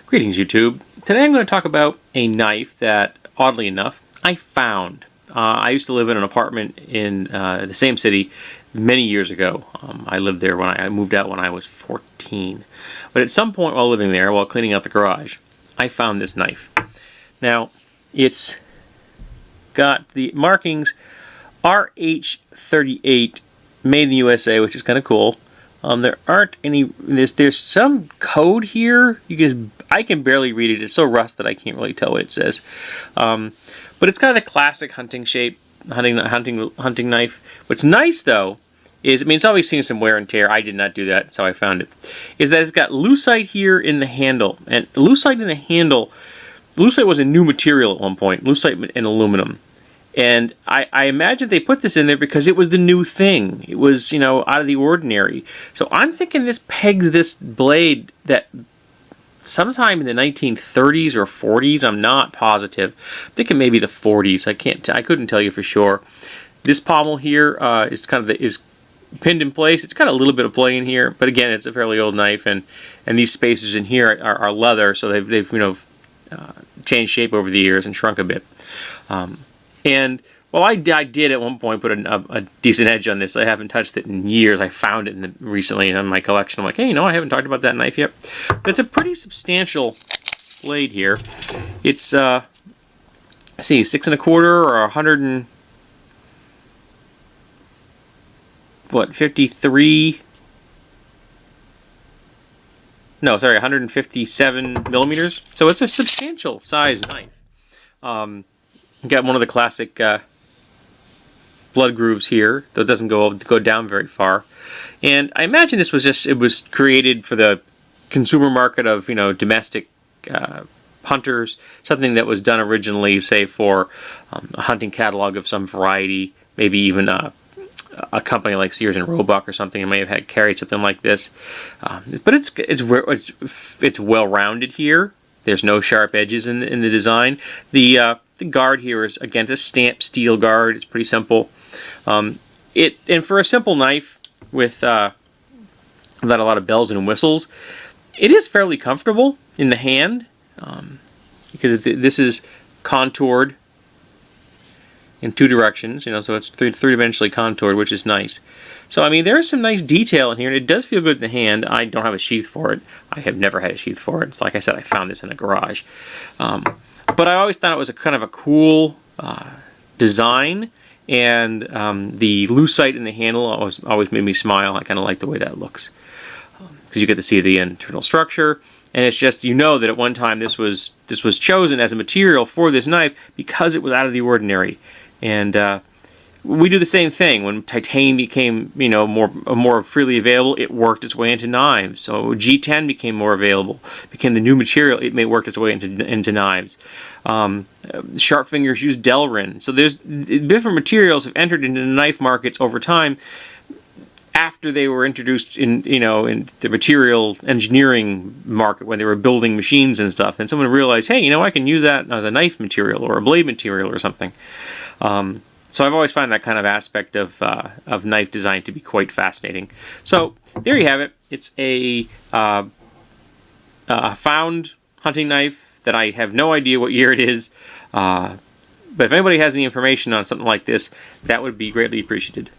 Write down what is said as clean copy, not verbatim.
Greetings, YouTube. Today I'm going to talk about a knife that, oddly enough, I found. I used to live in an apartment in the same city many years ago. I lived there when I moved out when I was 14. But at some point while living there, while cleaning out the garage, I found this knife. Now, it's got the markings RH38 made in the USA, which is kind of cool. There aren't any. There's some code here. I can barely read it. It's so rusted that I can't really tell what it says. But it's kind of the classic hunting shape, hunting knife. What's nice though is, it's always seen some wear and tear. I did not do that. That's how I found it. Is that it's got lucite here in the handle, and lucite in the handle. Lucite was a new material at one point. Lucite and aluminum. And I imagine they put this in there because it was the new thing. It was, out of the ordinary. So I'm thinking this pegs this blade that sometime in the 1930s or 40s. I'm not positive. I'm thinking maybe the 40s. I couldn't tell you for sure. This pommel here is is pinned in place. It's got a little bit of play in here, but again, it's a fairly old knife, and these spacers in here are leather, so they've changed shape over the years and shrunk a bit. And, well, I did at one point put a decent edge on this. I haven't touched it in years. I found it recently in my collection. I'm like, hey, I haven't talked about that knife yet. But it's a pretty substantial blade here. It's, let's see, 6 1/4 or 100 and, 53? No, sorry, 157 millimeters. So it's a substantial size knife. Got one of the classic blood grooves here, though it doesn't go down very far. And I imagine this was created for the consumer market of domestic hunters, something that was done originally, say, for a hunting catalog of some variety, maybe even a company like Sears and Roebuck or something. It may have carried something like this, but it's well rounded here. There's no sharp edges in the design. The guard here is, again, a stamped steel guard. It's pretty simple. And for a simple knife without a lot of bells and whistles, it is fairly comfortable in the hand, because this is contoured in two directions, so it's three-dimensionally contoured, which is nice. So, there is some nice detail in here, and it does feel good in the hand. I don't have a sheath for it. I have never had a sheath for it. It's like I said, I found this in a garage. But I always thought it was a kind of a cool design, and the lucite in the handle always made me smile. I kind of like the way that looks, because you get to see the internal structure, and it's just, that at one time this was chosen as a material for this knife because it was out of the ordinary. And we do the same thing. When titanium became, more freely available, it worked its way into knives. So G10 became more available, became the new material. It worked its way into knives. Sharp fingers use Delrin. So there's different materials have entered into the knife markets over time after they were introduced in the material engineering market when they were building machines and stuff. And someone realized, hey, I can use that as a knife material or a blade material or something. So I've always found that kind of aspect of knife design to be quite fascinating. So there you have it. It's a found hunting knife that I have no idea what year it is. But if anybody has any information on something like this, that would be greatly appreciated.